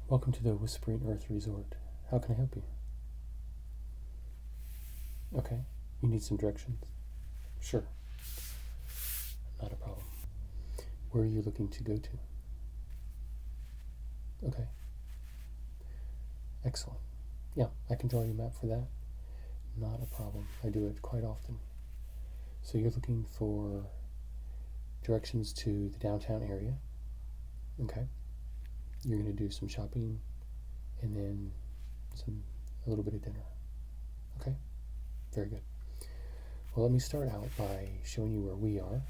Welcome to the Whispering Earth Resort. How can I help you? Okay, you need some directions? Sure, not a problem. Where are you looking to go to? Okay, excellent. Yeah, I can draw you a map for that. Not a problem. I do it quite often. So you're looking for directions to the downtown area. Okay. You're going to do some shopping and then a little bit of dinner. Okay? Very good. Well, let me start out by showing you where we are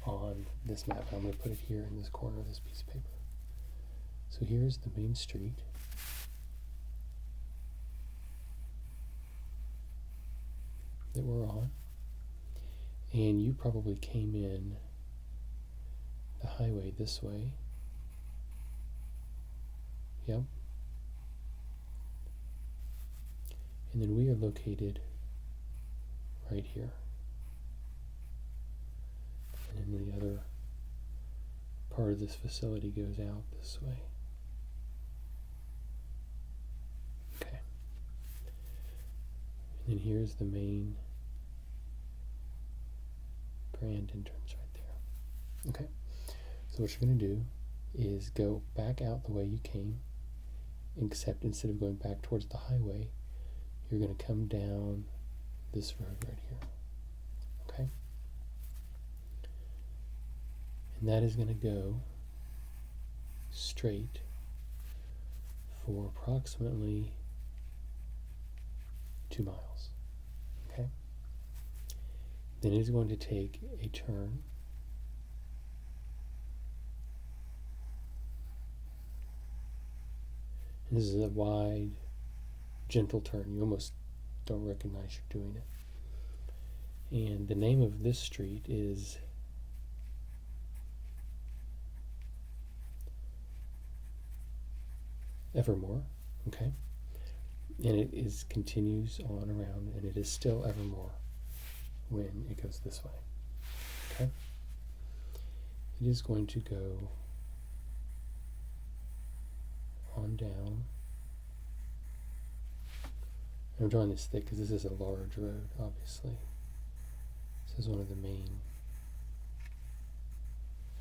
on this map. I'm going to put it here in this corner of this piece of paper. So here's the main street. That we're on. And you probably came in the highway this way. Yep. And then we are located right here. And then the other part of this facility goes out this way. Okay. And then here's the main grand entrance right there. Okay. So what you're going to do is go back out the way you came, except instead of going back towards the highway, you're going to come down this road right here. Okay? And that is going to go straight for approximately 2 miles. Okay? Then it is going to take a turn. And this is a wide, gentle turn. You almost don't recognize you're doing it. And the name of this street is Evermore. Okay? And it continues on around, and it is still Evermore when it goes this way. Okay? It is going to go on down. I'm drawing this thick because this is a large road, obviously. This is one of the main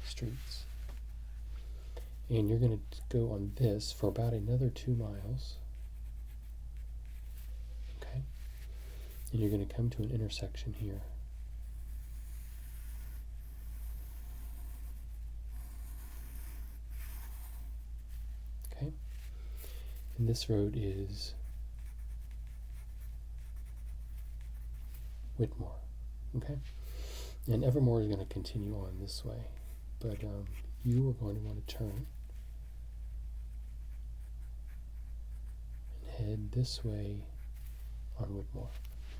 streets. And you're going to go on this for about another 2 miles. Okay? And you're going to come to an intersection here. Okay? And this road is Whitmore. Okay? And Evermore is going to continue on this way. But you are going to want to turn and head this way on Whitmore.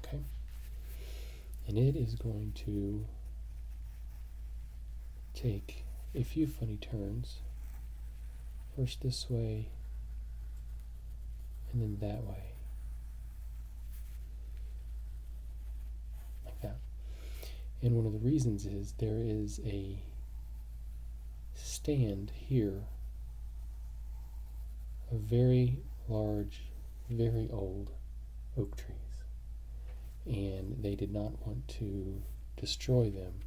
Okay? And it is going to take a few funny turns. First this way, and then that way. Like that. And one of the reasons is there is a stand here of very large, very old oak trees. And they did not want to destroy them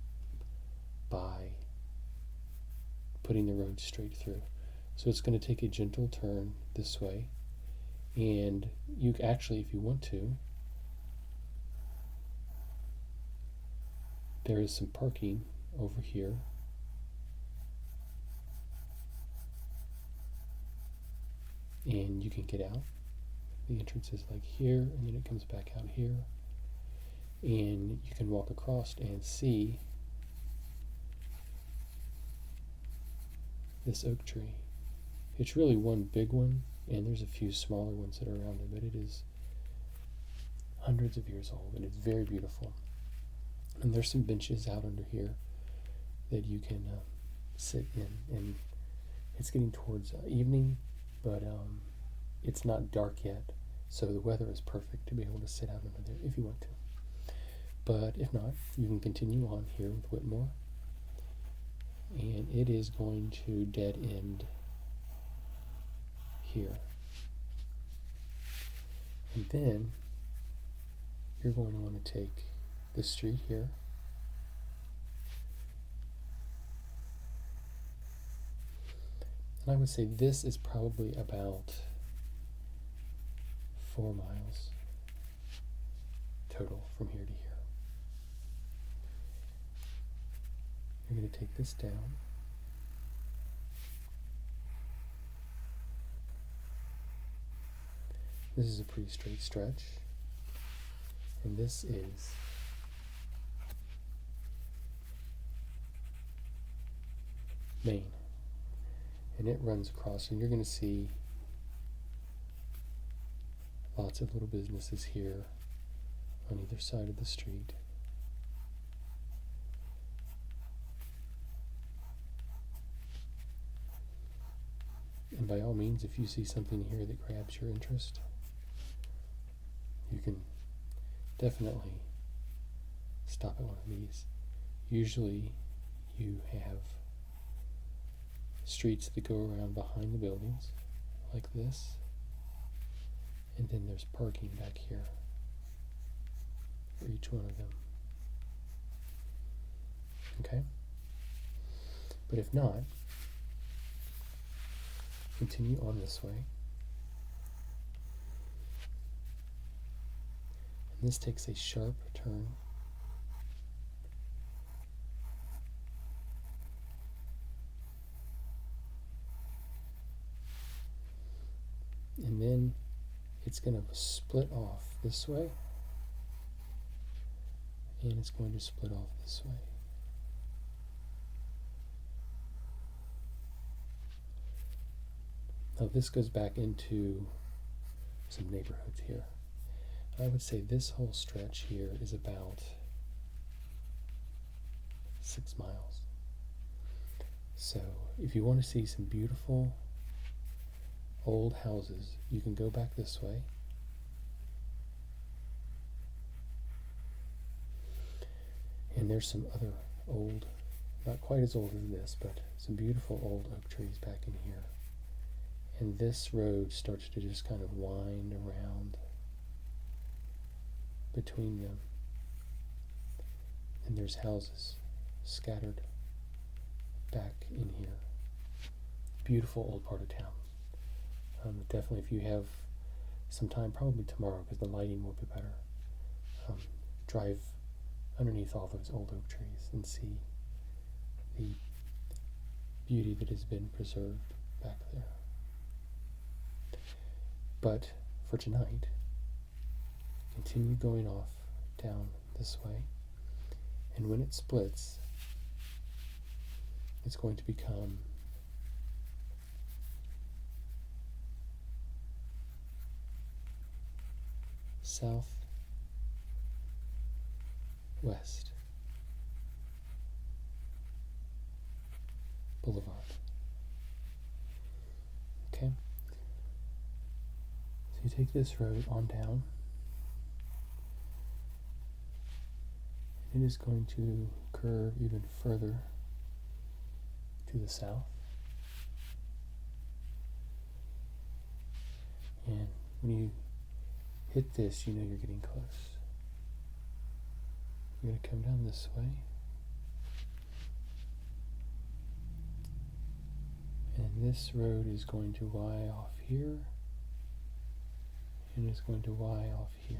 by putting the road straight through. So it's going to take a gentle turn this way. And you actually, if you want to, there is some parking over here. And you can get out. The entrance is like here, and then it comes back out here. And you can walk across and see this oak tree. It's really one big one, and there's a few smaller ones that are around it, but it is hundreds of years old, and it's very beautiful. And there's some benches out under here that you can sit in, and it's getting towards evening, but it's not dark yet, so the weather is perfect to be able to sit out under there if you want to. But if not, you can continue on here with Whitmore, and it is going to dead end here. And then you're going to want to take this street here, and I would say this is probably about 4 miles total from here to here. You're going to take this down. This is a pretty straight stretch, and this is Main, and it runs across, and you're going to see lots of little businesses here on either side of the street. And by all means, if you see something here that grabs your interest, you can definitely stop at one of these. Usually you have streets that go around behind the buildings like this, and then there's parking back here for each one of them. Okay? But if not, continue on this way. And this takes a sharp turn. And then it's going to split off this way, and it's going to split off this way. Now this goes back into some neighborhoods here. I would say this whole stretch here is about 6 miles. So if you want to see some beautiful old houses, you can go back this way. And there's some other old, not quite as old as this, but some beautiful old oak trees back in here. And this road starts to just kind of wind around between them. And there's houses scattered back in here. Beautiful old part of town. Definitely, if you have some time, probably tomorrow, because the lighting will be better, drive underneath all those old oak trees and see the beauty that has been preserved back there. But for tonight, continue going off down this way, and when it splits, it's going to become Southwest Boulevard. Okay? So you take this road on down, and it is going to curve even further to the south. And when you hit this, you know you're getting close. You're going to come down this way. And this road is going to Y off here. And it's going to Y off here.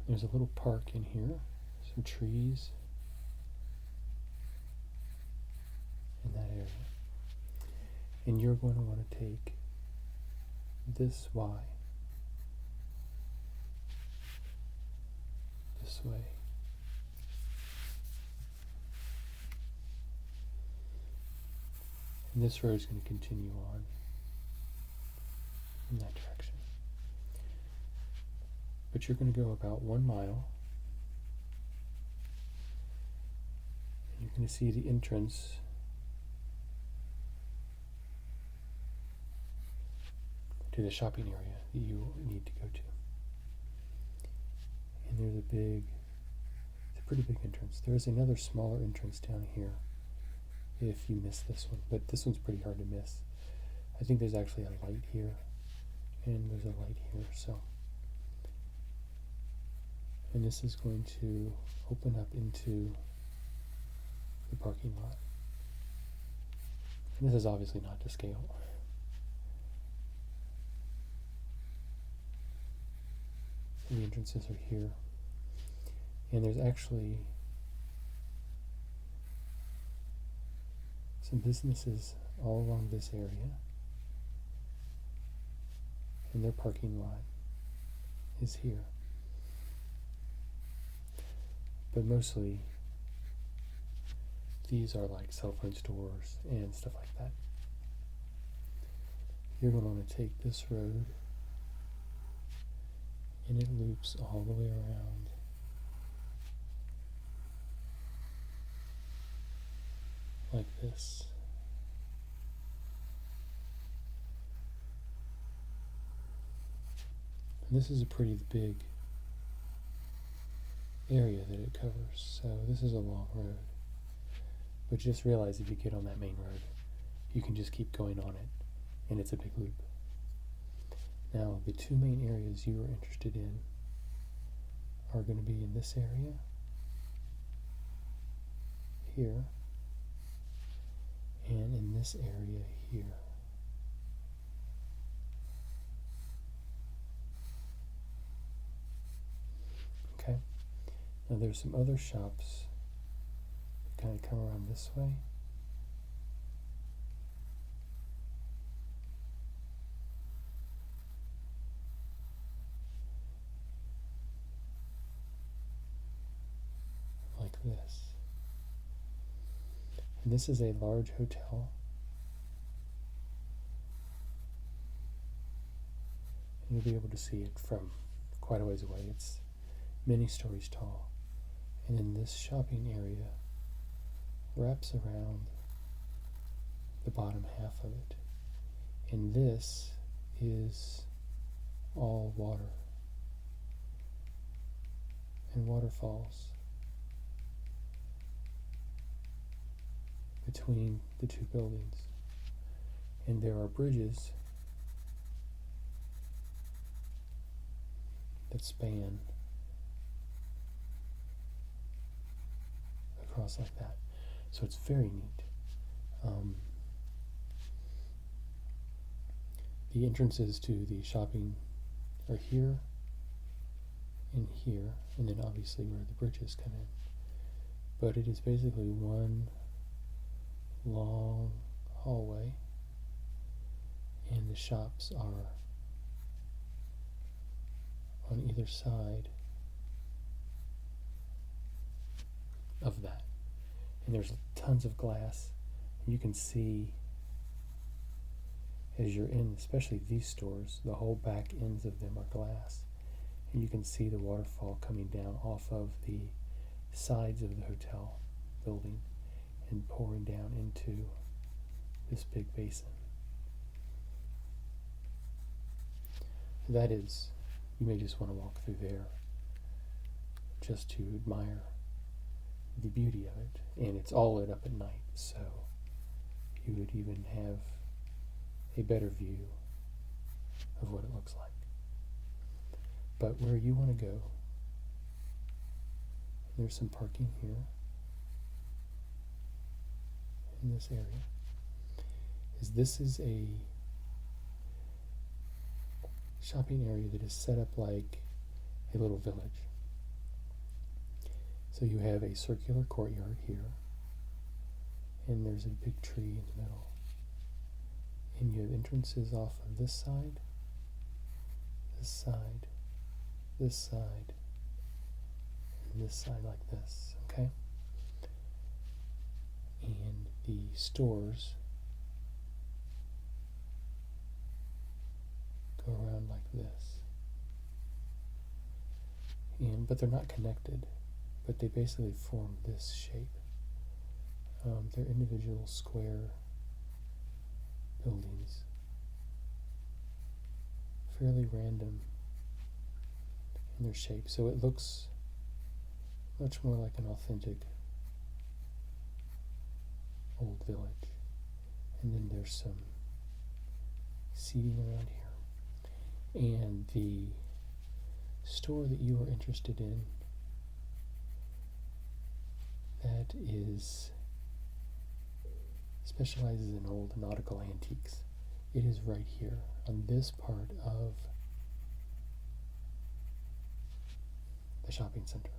There's a little park in here, some trees in that area. And you're going to want to take this Y this way. And this road is going to continue on in that direction. But you're going to go about 1 mile, and you're going to see the entrance to the shopping area that you need to go to. And there's it's a pretty big entrance. There's another smaller entrance down here if you miss this one, but this one's pretty hard to miss. I think there's actually a light here, and there's a light here, and this is going to open up into the parking lot. And this is obviously not to scale. So the entrances are here, and there's actually some businesses all along this area, and their parking lot is here. But mostly these are like cell phone stores and stuff like that. You're going to want to take this road, and it loops all the way around. Like this. And this is a pretty big area that it covers, so this is a long road. But just realize if you get on that main road, you can just keep going on it, and it's a big loop. Now, the two main areas you are interested in are going to be in this area, here, and in this area here. Okay? Now there's some other shops that kind of come around this way. Like this. And this is a large hotel. And you'll be able to see it from quite a ways away. It's many stories tall. And then this shopping area wraps around the bottom half of it. And this is all water and waterfalls between the two buildings. And there are bridges that span across like that. So it's very neat. The entrances to the shopping are here and here, and then obviously where the bridges come in. But it is basically one long hallway, and the shops are on either side of that. And there's tons of glass. You can see as you're in, especially these stores, the whole back ends of them are glass. And you can see the waterfall coming down off of the sides of the hotel building and pouring down into this big basin. That is, you may just want to walk through there just to admire the beauty of it. And it's all lit up at night, so you would even have a better view of what it looks like. But where you want to go, there's some parking here in this area, this is a shopping area that is set up like a little village. So you have a circular courtyard here, and there's a big tree in the middle. And you have entrances off of this side, this side, this side, and this side like this, okay? And the stores go around like this. But they're not connected, but they basically form this shape. They're individual square buildings. fairly random in their shape, so it looks much more like an authentic old village. And then there's some seating around here. And the store that you are interested in, that specializes in old nautical antiques. It is right here on this part of the shopping center.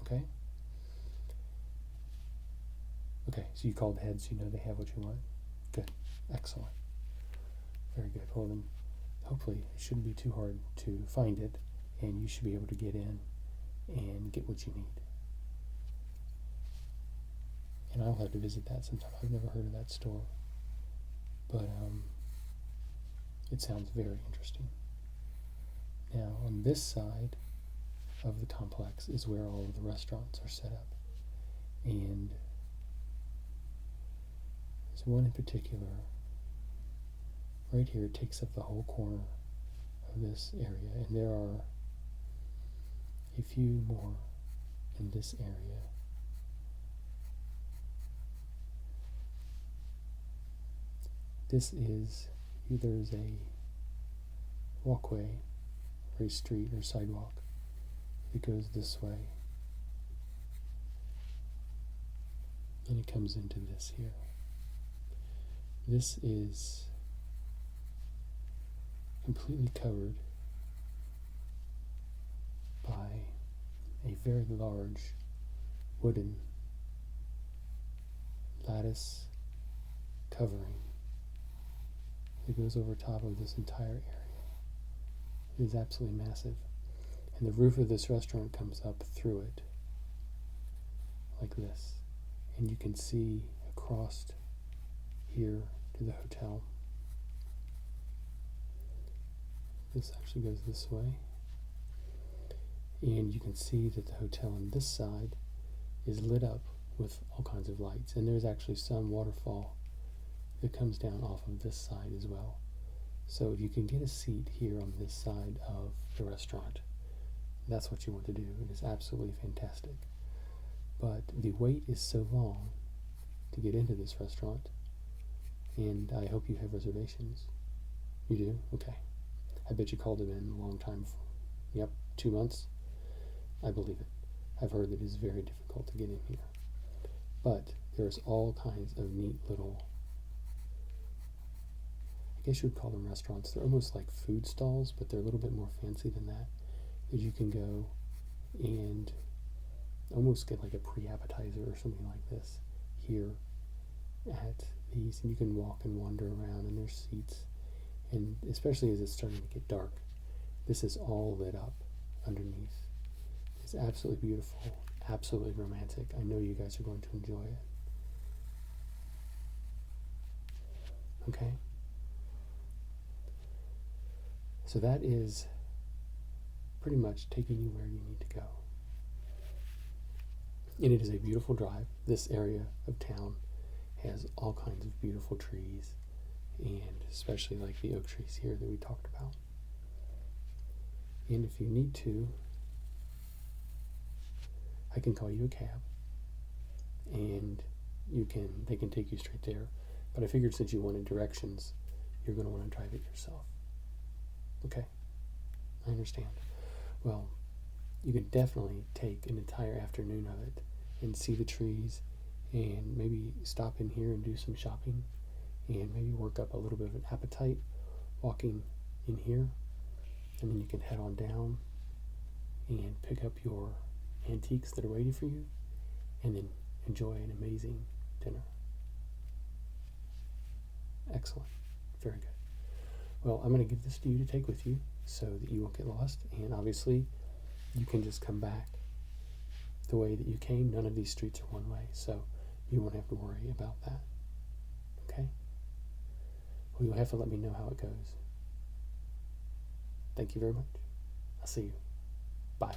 Okay? Okay, so you called ahead, so you know they have what you want. Good. Excellent. Very good. Well then, hopefully it shouldn't be too hard to find it, and you should be able to get in and get what you need. And I'll have to visit that sometime. I've never heard of that store, but it sounds very interesting. Now, on this side of the complex is where all of the restaurants are set up, and there's one in particular right here. It takes up the whole corner of this area, and there are a few more in this area. This is there's a walkway or a street or sidewalk that goes this way, and it comes into this here. This is completely covered by a very large wooden lattice covering that goes over top of this entire area. It is absolutely massive. And the roof of this restaurant comes up through it, like this. And you can see across here to the hotel. This actually goes this way. And you can see that the hotel on this side is lit up with all kinds of lights. And there's actually some waterfall that comes down off of this side as well. So if you can get a seat here on this side of the restaurant, that's what you want to do. It is absolutely fantastic. But the wait is so long to get into this restaurant, and I hope you have reservations. You do? Okay. I bet you called it in a long time. Yep, 2 months. I believe it. I've heard that it is very difficult to get in here. But there's all kinds of neat little, I guess you would call them restaurants. They're almost like food stalls, but they're a little bit more fancy than that. That you can go and almost get like a pre-appetizer or something like this here at these. And you can walk and wander around, and there's seats. And especially as it's starting to get dark, this is all lit up underneath. It's absolutely beautiful, absolutely romantic. I know you guys are going to enjoy it. Okay? So that is pretty much taking you where you need to go. And it is a beautiful drive. This area of town has all kinds of beautiful trees, and especially like the oak trees here that we talked about. And if you need to, I can call you a cab, and they can take you straight there. But I figured since you wanted directions, you're going to want to drive it yourself. Okay, I understand. Well, you can definitely take an entire afternoon of it and see the trees, and maybe stop in here and do some shopping, and maybe work up a little bit of an appetite walking in here. And then you can head on down and pick up your antiques that are waiting for you, and then enjoy an amazing dinner. Excellent. Very good. Well, I'm going to give this to you to take with you so that you won't get lost, and obviously you can just come back the way that you came. None of these streets are one way, so you won't have to worry about that. Okay? Well, you'll have to let me know how it goes. Thank you very much. I'll see you. Bye.